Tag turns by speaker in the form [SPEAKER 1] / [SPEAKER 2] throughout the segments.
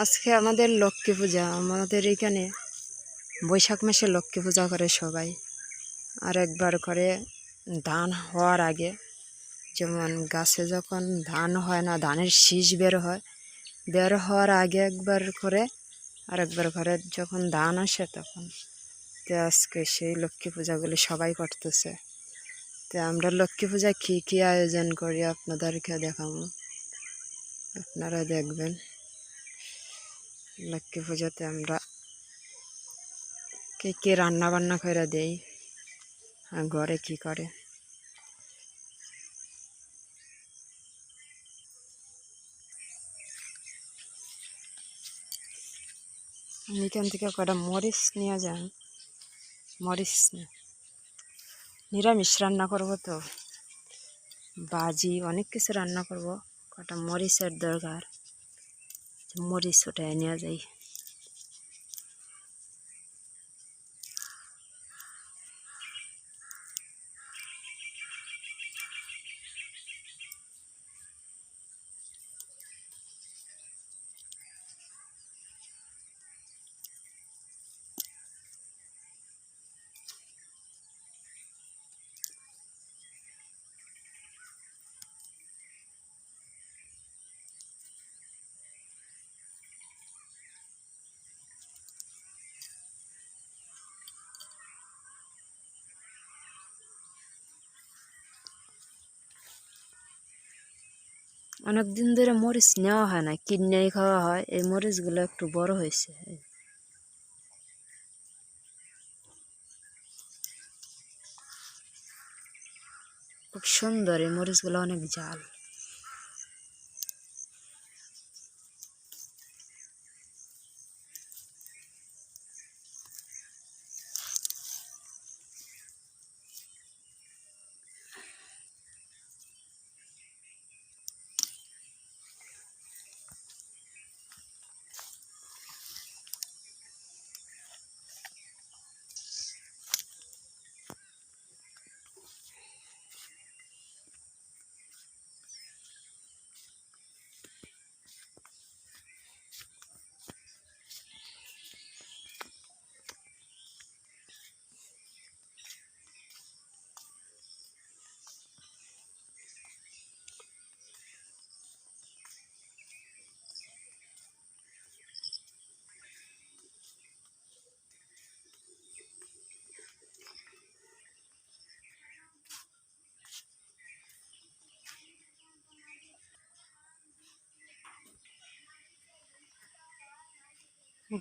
[SPEAKER 1] আজকে আমাদের লক্ষ্মী পূজা। আমাদের এখানে বৈশাখ মাসে লক্ষ্মী পূজা করে সবাই। আর একবার করে ধান হওয়ার আগে, যেমন গাছে যখন ধান হয় না, ধানের শীষ বের হওয়ার আগে একবার করে, আর একবার করে যখন ধান আসে তখন। তো আজকে সেই লক্ষ্মী পূজাগুলি সবাই করতেছে। তো আমরা লক্ষ্মী পূজা কী কী আয়োজন করি আপনাদেরকে দেখাবো, আপনারা দেখবেন। লক্ষ্মী পূজাতে আমরা কে কে রান্না বান্না করে দেই আর ঘরে কি করে। এখান থেকে কটা মরিচ নিয়ে যান, মরিচ নিরামিষ রান্না করবো তো, বাজি অনেক কিছু রান্না করব, কটা মরিচের দরকার, মরিচ ওটাই নিয়ে যাই। অনেকদিন ধরে মরিচ নেওয়া হয় না, কিনেই খাওয়া হয়। এই মরিচগুলো একটু বড় হয়েছে, খুব সুন্দর। এই মরিচগুলো অনেক ঝাল।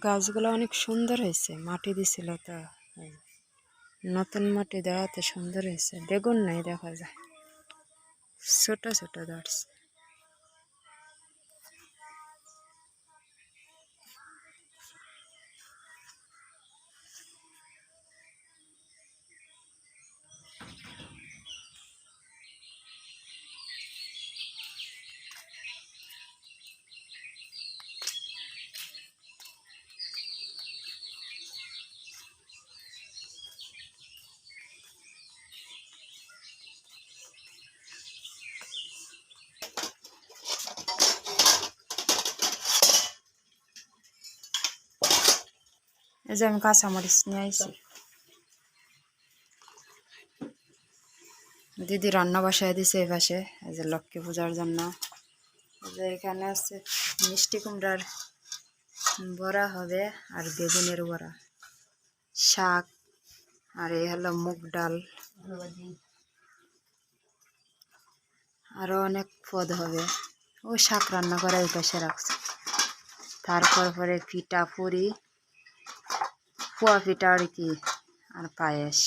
[SPEAKER 1] গাছগুলো অনেক সুন্দর হয়েছে, মাটি দিছিল তো, নতুন মাটি দেওয়াতে সুন্দর হয়েছে। বেগুন নাই দেখা যায়, ছোট ছোট ধরছে। এই যে আমি কাঁচামরিচ নিয়ে আইছি, দিদি রান্না বসায় দিছে এই পাশে। এই যে লক্ষ্মী পূজার জন্য। এই যে এখানে আছে মিষ্টি কুমড়ার বড়া হবে, আর বেগুনের বড়া, শাক, আর এই হলো মুগ ডাল, আরো অনেক পদ হবে। ও শাক রান্না করে এই পাশে রাখছে। তারপর পরে পিঠা পুরি, পোয়া পিঠা আর কি, আর পায়েস।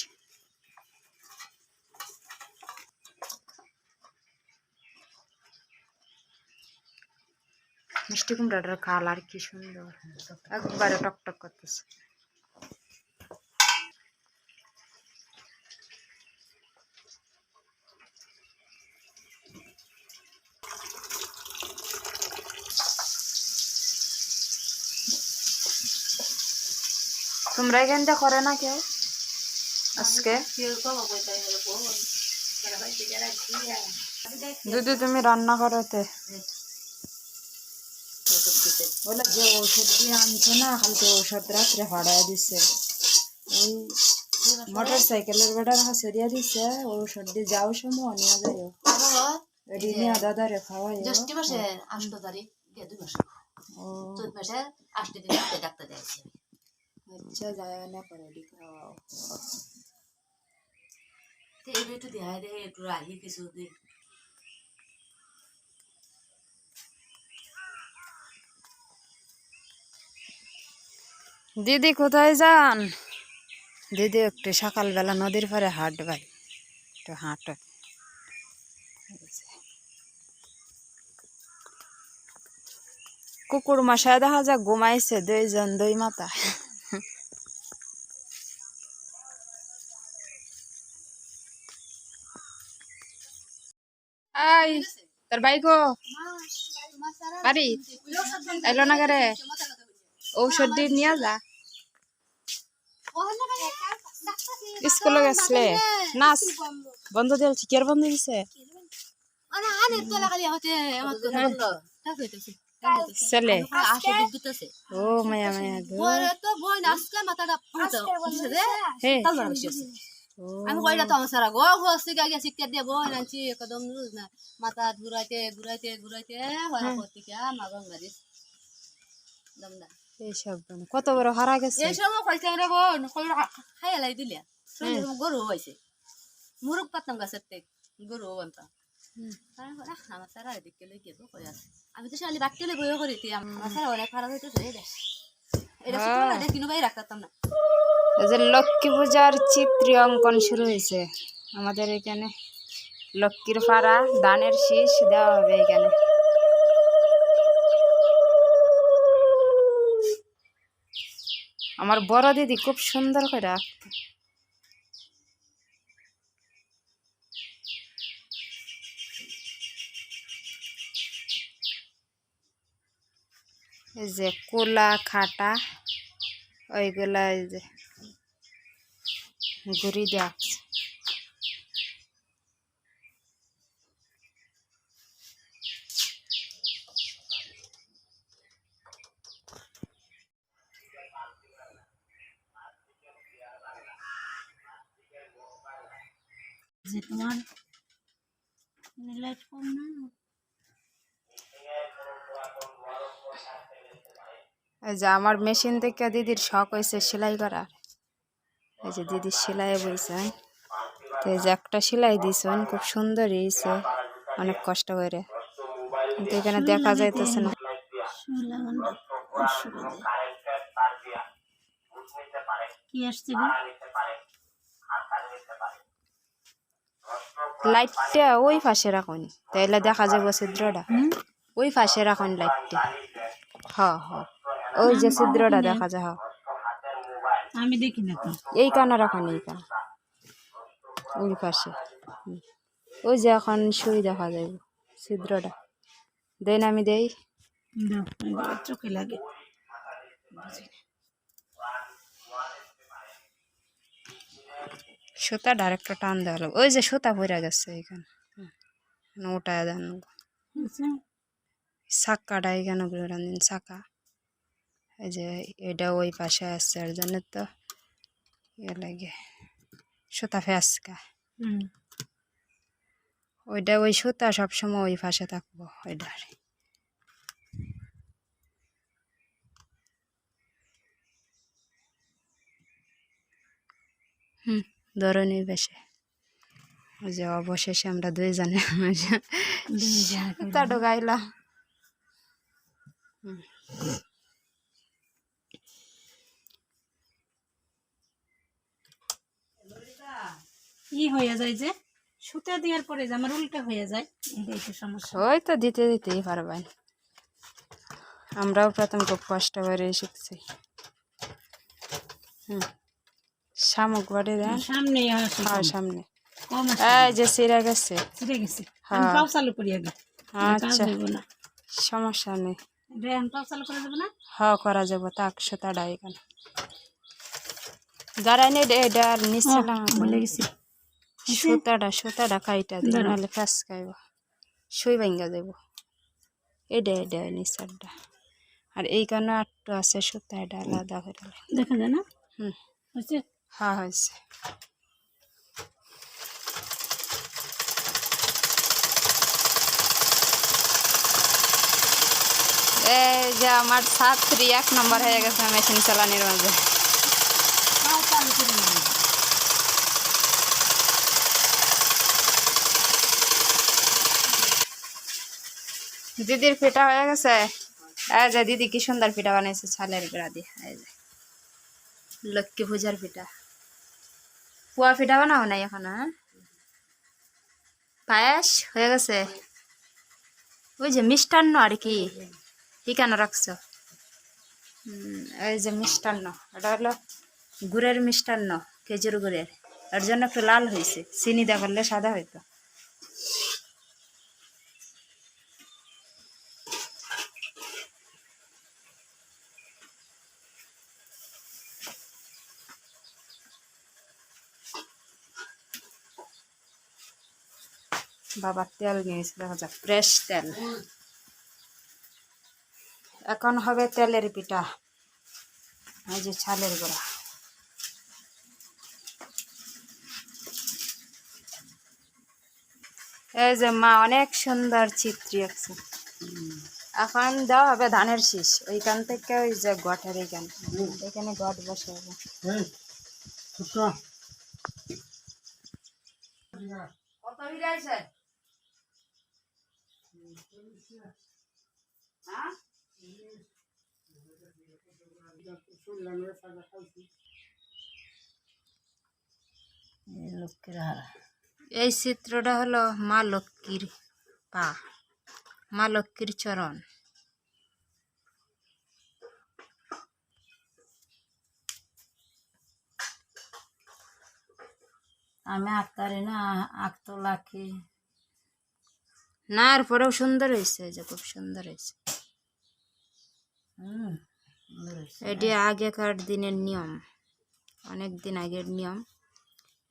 [SPEAKER 1] মিষ্টি কুমড়াটার কালার কি সুন্দর, একবারে টকটক করতেছে। তোমরা এখানটা করে না কেউ আজকে? দিদি তুমি রান্না করতে বলে যে ঔষধ দিয়ে আনছে না, কালকে ঔষধ রাত্রে ভাড়ায় দিচ্ছে, ওই মোটর সাইকেলের বেটার হাসে দিয়ে দিচ্ছে ঔষধ দিয়ে যাও সময় নিয়ে যাইও এটি নিয়ে দাদারে খাওয়াই।
[SPEAKER 2] জ্যৈষ্ঠ মাসের 8 তারিখ 2 মাস, ও চৈত মাসের 8 দিন ডাক্তার দিয়েছে।
[SPEAKER 1] আচ্ছা যায় না করে এটি খাওয়াও।
[SPEAKER 2] একটু দেখাই দে, একটু রাখি কিছু দিন।
[SPEAKER 1] দিদি কোথায় যান? দিদি একটু সকালবেলা নদীর পাড়ে হাঁট ভাই, একটু হাঁটো। কুকুর মশাই দেখা যাক ঘুমাইছে, 2 জন 2 মাথা। আই তোর ভাই গো বাড়ি এলো না করে, ঔষধ দিয়ে নিয়ে যা। স্কুলে গেছলে নাচ বন্ধ দিয়েছে, কি আর বন্ধ দিছে? ছেলে ও মায়া মায়া
[SPEAKER 2] আমি কইলা তো আমার সারা গো হচ্ছে গাগে শিক্ষা দিয়ে বই নাচি একদম না মাথা ঘুরাইতে ঘুরাইতে ঘুরাইতে হয় করতে কি মা গঙ্গারিস দমদা
[SPEAKER 1] এইসব কত বড় হারা গেছে।
[SPEAKER 2] এই সময় কইছে রে বোন কইরা খাইলাই দিলা গরু হইছে মুরুক পাতাম গাছের তে গরু বনতা আমার সারা এদিকে লইকে তো কই আছে। আমি তো শালি বাক্কেলে বইও করিতে আমার সারা অনেক খারাপ হইতো রে এটা তো না কিনো ভাই রাখতাম না।
[SPEAKER 1] এই যে লক্ষ্মী পূজার চিত্র অঙ্কন শুরু হয়েছে আমাদের এখানে। লক্ষ্মীর পাড়া ধানের শীষ দেওয়া হবে এখানে। আমার বড় দিদি খুব সুন্দর করে আঁকতে। এই যে কোলা খাটা ওইগুলা এই যে ঘুরি দিয়ে আঁকছে।
[SPEAKER 2] তোমার লাইট কম না
[SPEAKER 1] এই যে আমার মেশিন থেকে দিদির শখ হয়েছে সেলাই করার। এই যে দিদির সেলাই বইছেন, তো এই যে একটা সেলাই দিয়েছেন খুব সুন্দর হয়েছে, অনেক কষ্ট করে, কিন্তু এখানে দেখা যাইতেছে না। লাইটটা ওই পাশে রাখুন, তাইলে দেখা যাবে ছিদ্রটা। ওই পাশে রাখুন লাইটটা। হ্যাঁ হ্যাঁ ওই যে ছিদ্রটা দেখা যায়।
[SPEAKER 2] আমি দেখি না তো
[SPEAKER 1] এই কানা রাখুন, এই কানা ওই পাশে। ওই যে এখন সুই দেখা যাবে ছিদ্রটা। দেন আমি দেই,
[SPEAKER 2] চোখে লাগে।
[SPEAKER 1] সুতা ডাইরেক্ট টান দেওয়া লাগবে। ওই যে সুতা পড়ে গেছে এখানে, ওটায় দেন চাক্কাটা এখানে রান্ধেন চাকা। এই যে এটা ওই পাশে আসছে, এর জন্য তো ইয়ে লাগে সুতা ফেসকা। ওইটা ওই সুতা সবসময় ওই পাশে থাকবো ওইটার। ধরনি বেশে। ওই যে অবশেষে আমরা 2 জনে সুতা ঢোকাইলাম।
[SPEAKER 2] ই হয়ে যায় যে সুতা দেওয়ার পরে যে আমার উল্টা হয়ে যায়, এইটা সমস্যা।
[SPEAKER 1] ওই তো দিতে দিতেই পারবেন, আমরাও প্রথম খুব কষ্ট করে শিখছি। শামুক বাড়ি দেন
[SPEAKER 2] সামনে
[SPEAKER 1] সামনে। এই যে সিরা গেছে,
[SPEAKER 2] পাও চালু করি আগে।
[SPEAKER 1] আচ্ছা সমস্যা নেই,
[SPEAKER 2] পাও চালু করা যাবে না?
[SPEAKER 1] হ্যাঁ করা যাবো। তাক সুতাটা এখানে দাঁড়াই নেই, এটা আর নিচে
[SPEAKER 2] বলে গেছি
[SPEAKER 1] সুতাটা কাইটা দিই, নাহলে ফ্যাস খাইব, সুই ভাঙ্গা যাব। এটা নিচেরটা আর এইখানে একটু আছে সুতা, এটা আলাদা করে
[SPEAKER 2] দেখা যায় না?
[SPEAKER 1] হুম
[SPEAKER 2] হচ্ছে
[SPEAKER 1] হ্যাঁ হয়েছে। এই যে আমার ছাত্রী 1 নম্বর হয়ে গেছে মেশিন চালানোর মাঝে।
[SPEAKER 2] চালু করে নেব।
[SPEAKER 1] দিদির পিঠা হয়ে গেছে। এই যে দিদি কি সুন্দর পিঠা বানাইছে ছালের গুঁড়া দিয়ে। এই যে লক্ষ্মী পূজার পিঠা। পুয়া পিঠা বানাও নাই এখন? হ্যাঁ, পায়েস হয়ে গেছে। ওই যে মিষ্টান্ন আর কি, কি কেন রাখছো? এই যে মিষ্টান্ন, এটা হলো গুড়ের মিষ্টান্ন, খেজুর গুড়ের। এর জন্য একটু লাল হয়েছে, চিনি দেওয়া করলে সাদা হইতো। বাবা তেল নিয়েছে, দেখা যাক ফ্রেশ তেল। এখন হবে তেলের পিঠা। এই যে ছালের গোড়া। এই যে মা অনেক সুন্দর চিত্র আঁকছে। এখন দেওয়া হবে ধানের শীষ, ওইখান থেকে ওই যে গটের এইখান, এখানে গট বসে হবে। কত বিরাইছে? হ্যাঁ,
[SPEAKER 2] লক্ষ্মীর হারা।
[SPEAKER 1] এই চিত্রটা হলো মা লক্ষ্মীর পা, মা লক্ষ্মীর চরণ।
[SPEAKER 2] আমি আঁকতারি না, আঁকতো লাখি।
[SPEAKER 1] না, এরপরেও সুন্দর হয়েছে, এই যে খুব সুন্দর হয়েছে। এটি আগেকার দিনের নিয়ম, অনেক দিন আগের নিয়ম।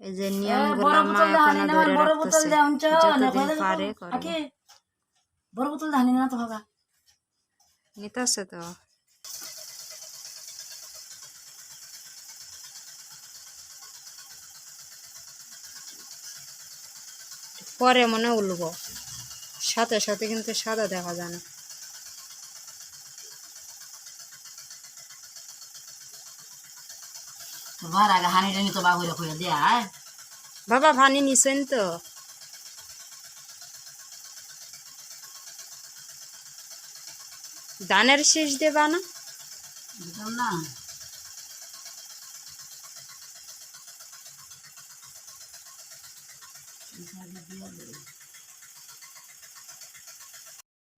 [SPEAKER 1] এই যে নিয়মগুলো মা এখনো ধরে রাখতেছে, যতদিন পারে করবে।
[SPEAKER 2] বড় বোতল ধানি না তো হবে
[SPEAKER 1] নিতেছে তো। পরে মনে উলবো, সাথে সাথে কিন্তু সাদা দেখা যায় না।
[SPEAKER 2] বার আগে হানি টানি তো বাবুরে খুঁজে দেয়।
[SPEAKER 1] বাবা ভানি নিছেন তো? ধানের শীষ দেবা না?
[SPEAKER 2] দিতাম না।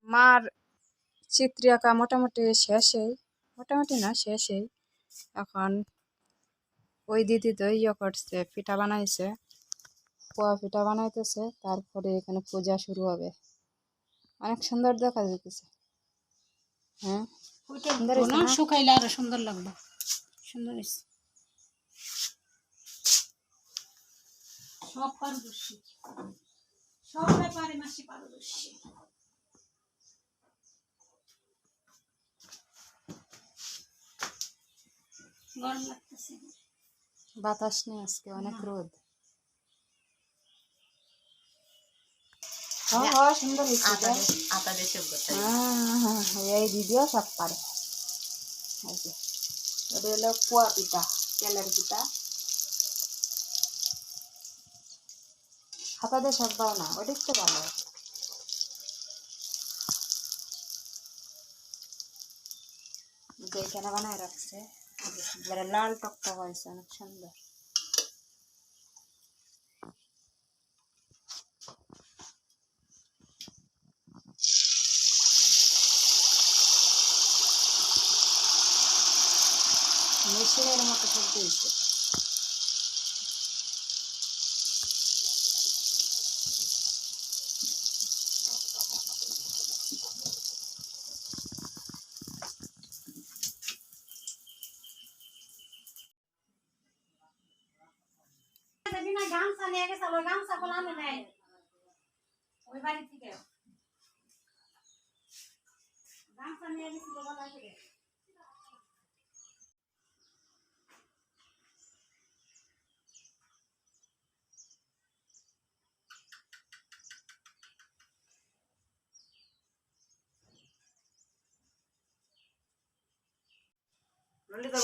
[SPEAKER 1] মার চিত্র আঁকা মোটামুটি শেষেই, মোটামুটি না শেষেই। এখন ওই দিদি তো ইয়ে করছে, পিঠা বানাইছে, পোয়া পিঠা বানাইতেছে। তারপরে এখানে পূজা শুরু হবে। অনেক সুন্দর দেখা যাইতেছে। হ্যাঁ, সুন্দর হয়েছে না?
[SPEAKER 2] শুকাইলে আরো সুন্দর লাগবে। সুন্দর হয়েছে। সব পারদর্শী, সব ব্যাপারে মাসি পারদর্শী। গরম লাগতেছে।
[SPEAKER 1] বাতাস নেই আজকে, অনেক রোদ। হ্যাঁ হ্যাঁ, সুন্দর হয়েছে।
[SPEAKER 2] আটা দিয়ে সেভ করতে হবে।
[SPEAKER 1] হ্যাঁ, এই দিদিও সব পারে। এই যে এটা হলো পোয়া পিঠা, তেলের পিঠা। হাতা দিয়ে সব দাও না, ওটা একটু ভালো। যে এখানে বানায় রাখছে, এবারে লাল টকটক হয়েছে, অনেক সুন্দর। মেশিনের মতো সব দিয়েছে।
[SPEAKER 2] গামছা নিয়ে গেছে, ওই গামছা গুলো আমি নেই ওই বাড়ি থেকে।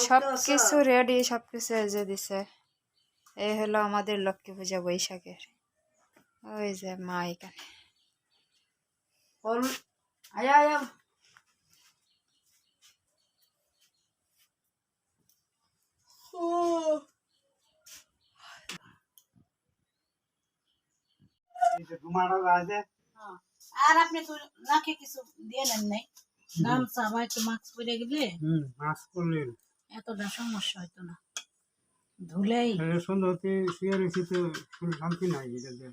[SPEAKER 1] সবকিছু রেডি, সবকিছু এই যে দিছে। এই হলো আমাদের লক্ষ্মী পূজা বৈশাখের। ওই যে মা এখানে।
[SPEAKER 2] আয়া আয়া আর আপনি তো নাকে কিছু দিয়ে নেন নাই গামছা বা একটু মাস্ক পরে গেলে
[SPEAKER 3] মাস্ক করলে
[SPEAKER 2] এতটা সমস্যা হইতো না ধুলেই
[SPEAKER 3] সুন্দর শুয়ে রয়েছি তো শান্তি নাই এটাতে।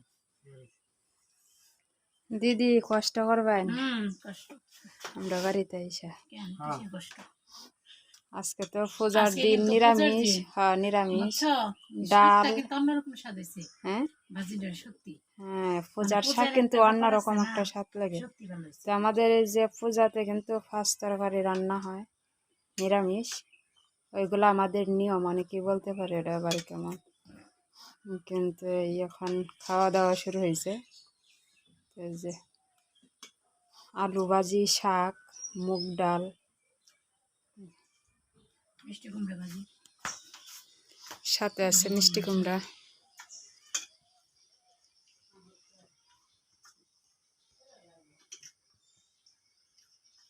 [SPEAKER 1] দিদি কষ্ট করবেন
[SPEAKER 2] কষ্ট
[SPEAKER 1] আমরা বাড়িতে এসে।
[SPEAKER 2] কেন কিসের কষ্ট
[SPEAKER 1] আজকে তো পূজার
[SPEAKER 2] আজকে
[SPEAKER 1] দিন,
[SPEAKER 2] কিন্তু
[SPEAKER 1] নিরামিষ।
[SPEAKER 2] পূজার দিন।
[SPEAKER 1] হ্যাঁ নিরামিষ।
[SPEAKER 2] বুঝছো
[SPEAKER 1] ডাল।
[SPEAKER 2] শাকটা কিন্তু অন্যরকম স্বাদ হয়েছে
[SPEAKER 1] হ্যাঁ
[SPEAKER 2] ভাজিটা সত্যি
[SPEAKER 1] হ্যাঁ, পূজার শাক
[SPEAKER 2] পূজার
[SPEAKER 1] কিন্তু
[SPEAKER 2] একটা ব্যাপার
[SPEAKER 1] অন্যরকম
[SPEAKER 2] আছে না,
[SPEAKER 1] একটা স্বাদ লাগে।
[SPEAKER 2] সত্যি ভালো হয়েছে
[SPEAKER 1] তো আমাদের এই যে পূজাতে কিন্তু ফার্স্ট তরকারি রান্না হয় নিরামিষ। ওইগুলো আমাদের নিয়ম, অনেকেই বলতে পারে এটা আবার কেমন, কিন্তু এই এখন খাওয়া দাওয়া শুরু হয়েছে। তো এই যে আলু ভাজি, শাক, মুগ ডাল,
[SPEAKER 2] মিষ্টি কুমড়া ভাজি
[SPEAKER 1] সাথে আছে মিষ্টি কুমড়া।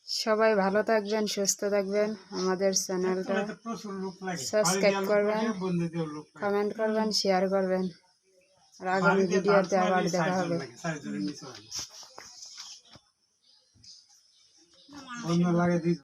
[SPEAKER 1] সবাই ভালো থাকবেন, সুস্থ থাকবেন। আমাদের চ্যানেলটা
[SPEAKER 3] প্রচুর লোক লাগে,
[SPEAKER 1] সাবস্ক্রাইব করবেন,
[SPEAKER 3] বন্ধুদের লোক লাগে।
[SPEAKER 1] কমেন্ট করবেন, শেয়ার করবেন। আর আগামী ভিডিওতে আবার দেখা হবে।
[SPEAKER 3] বন্ধ লাগে